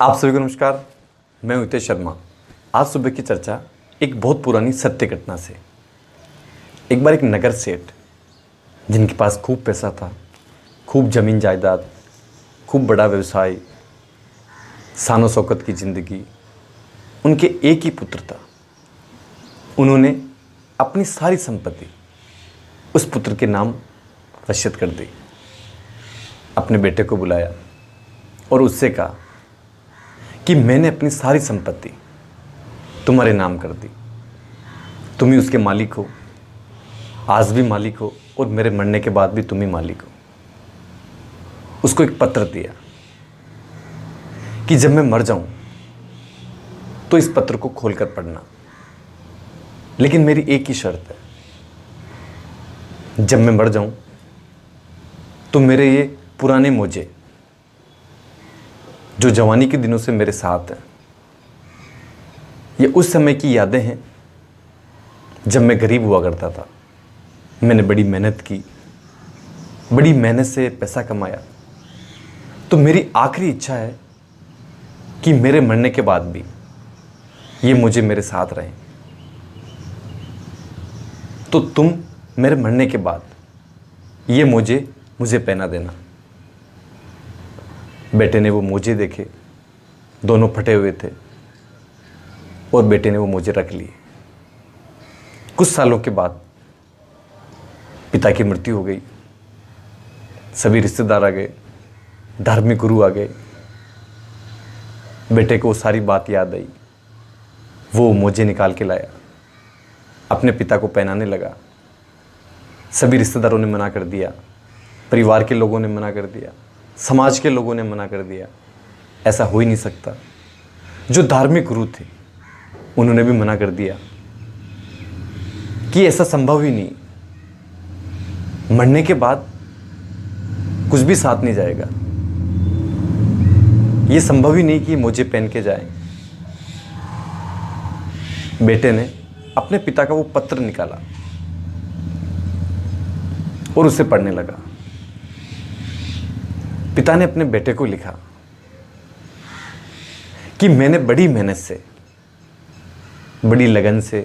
आप सभी को नमस्कार। मैं हितेश शर्मा। आज सुबह की चर्चा एक बहुत पुरानी सत्य घटना से। एक बार एक नगर सेठ जिनके पास खूब पैसा था, खूब जमीन जायदाद, खूब बड़ा व्यवसाय, शानो शौकत की ज़िंदगी, उनके एक ही पुत्र था। उन्होंने अपनी सारी संपत्ति उस पुत्र के नाम वसीयत कर दी। अपने बेटे को बुलाया और उससे कहा कि मैंने अपनी सारी संपत्ति तुम्हारे नाम कर दी, तुम ही उसके मालिक हो, आज भी मालिक हो और मेरे मरने के बाद भी तुम ही मालिक हो। उसको एक पत्र दिया कि जब मैं मर जाऊं तो इस पत्र को खोलकर पढ़ना, लेकिन मेरी एक ही शर्त है, जब मैं मर जाऊं तो मेरे ये पुराने मोजे जो जवानी के दिनों से मेरे साथ हैं, ये उस समय की यादें हैं जब मैं गरीब हुआ करता था। मैंने बड़ी मेहनत की, बड़ी मेहनत से पैसा कमाया, तो मेरी आखिरी इच्छा है कि मेरे मरने के बाद भी ये मुझे मेरे साथ रहें। तो तुम मेरे मरने के बाद ये मुझे पहना देना। बेटे ने वो मोजे देखे, दोनों फटे हुए थे, और बेटे ने वो मोजे रख लिए। कुछ सालों के बाद पिता की मृत्यु हो गई। सभी रिश्तेदार आ गए, धार्मिक गुरु आ गए। बेटे को सारी बात याद आई। वो मोजे निकाल के लाया, अपने पिता को पहनाने लगा। सभी रिश्तेदारों ने मना कर दिया, परिवार के लोगों ने मना कर दिया, समाज के लोगों ने मना कर दिया, ऐसा हो ही नहीं सकता। जो धार्मिक गुरु थे उन्होंने भी मना कर दिया कि ऐसा संभव ही नहीं, मरने के बाद कुछ भी साथ नहीं जाएगा, ये संभव ही नहीं कि मुझे पहन के जाए। बेटे ने अपने पिता का वो पत्र निकाला और उसे पढ़ने लगा। पिता ने अपने बेटे को लिखा कि मैंने बड़ी मेहनत से, बड़ी लगन से,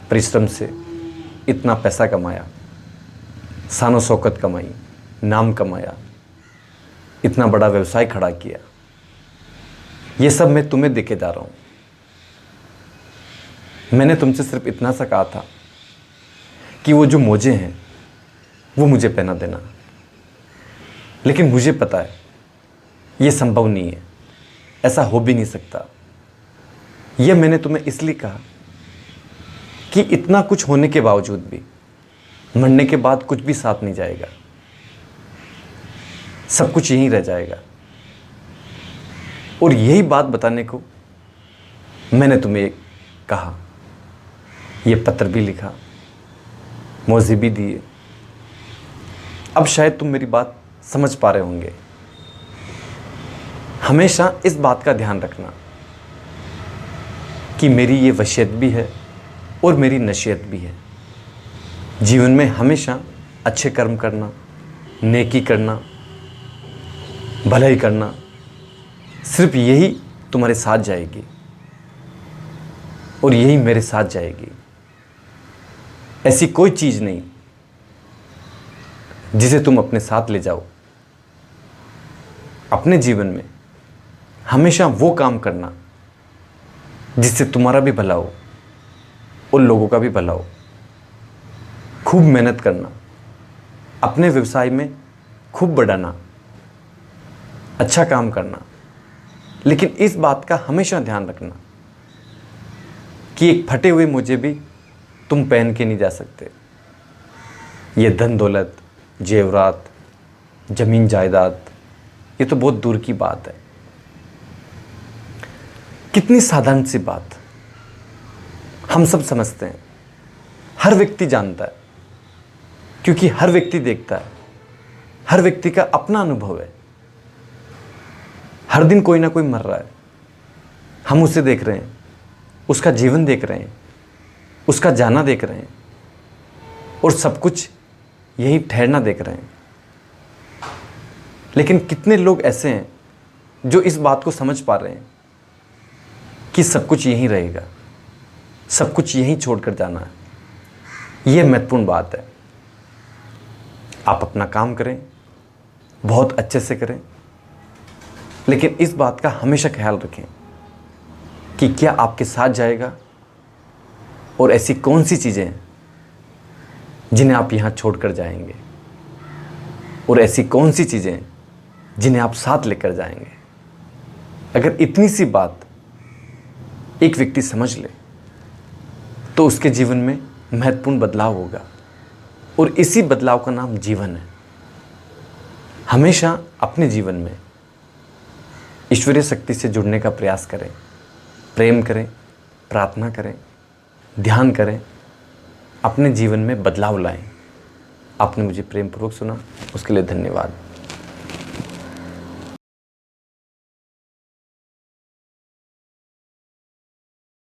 परिश्रम से इतना पैसा कमाया, शानो शौकत कमाई, नाम कमाया, इतना बड़ा व्यवसाय खड़ा किया। ये सब मैं तुम्हें देके जा रहा हूं। मैंने तुमसे सिर्फ इतना सा कहा था कि वो जो मोजे हैं वो मुझे पहना देना, लेकिन मुझे पता है ये संभव नहीं है, ऐसा हो भी नहीं सकता। यह मैंने तुम्हें इसलिए कहा कि इतना कुछ होने के बावजूद भी मरने के बाद कुछ भी साथ नहीं जाएगा, सब कुछ यहीं रह जाएगा। और यही बात बताने को मैंने तुम्हें कहा, यह पत्र भी लिखा, मौजे भी दिए। अब शायद तुम मेरी बात समझ पा रहे होंगे। हमेशा इस बात का ध्यान रखना कि मेरी ये वसीयत भी है और मेरी नसीहत भी है। जीवन में हमेशा अच्छे कर्म करना, नेकी करना, भलाई करना, सिर्फ यही तुम्हारे साथ जाएगी और यही मेरे साथ जाएगी। ऐसी कोई चीज़ नहीं जिसे तुम अपने साथ ले जाओ। अपने जीवन में हमेशा वो काम करना जिससे तुम्हारा भी भला हो और लोगों का भी भला हो। खूब मेहनत करना, अपने व्यवसाय में खूब बढ़ाना, अच्छा काम करना, लेकिन इस बात का हमेशा ध्यान रखना कि एक फटे हुए मोजे भी तुम पहन के नहीं जा सकते। ये धन दौलत, जेवरात, जमीन जायदाद, ये तो बहुत दूर की बात है। कितनी साधारण सी बात हम सब समझते हैं, हर व्यक्ति जानता है, क्योंकि हर व्यक्ति देखता है, हर व्यक्ति का अपना अनुभव है। हर दिन कोई ना कोई मर रहा है, हम उसे देख रहे हैं, उसका जीवन देख रहे हैं, उसका जाना देख रहे हैं, और सब कुछ यही ठहरना देख रहे हैं। लेकिन कितने लोग ऐसे हैं जो इस बात को समझ पा रहे हैं कि सब कुछ यहीं रहेगा, सब कुछ यहीं छोड़कर जाना है। यह महत्वपूर्ण बात है। आप अपना काम करें, बहुत अच्छे से करें, लेकिन इस बात का हमेशा ख्याल रखें कि क्या आपके साथ जाएगा और ऐसी कौन सी चीज़ें हैं जिन्हें आप यहाँ छोड़कर जाएंगे, और ऐसी कौन सी चीज़ें हैं जिन्हें आप साथ लेकर जाएंगे। अगर इतनी सी बात एक व्यक्ति समझ ले तो उसके जीवन में महत्वपूर्ण बदलाव होगा, और इसी बदलाव का नाम जीवन है। हमेशा अपने जीवन में ईश्वरीय शक्ति से जुड़ने का प्रयास करें, प्रेम करें, प्रार्थना करें, ध्यान करें, अपने जीवन में बदलाव लाएं। आपने मुझे प्रेमपूर्वक सुना, उसके लिए धन्यवाद।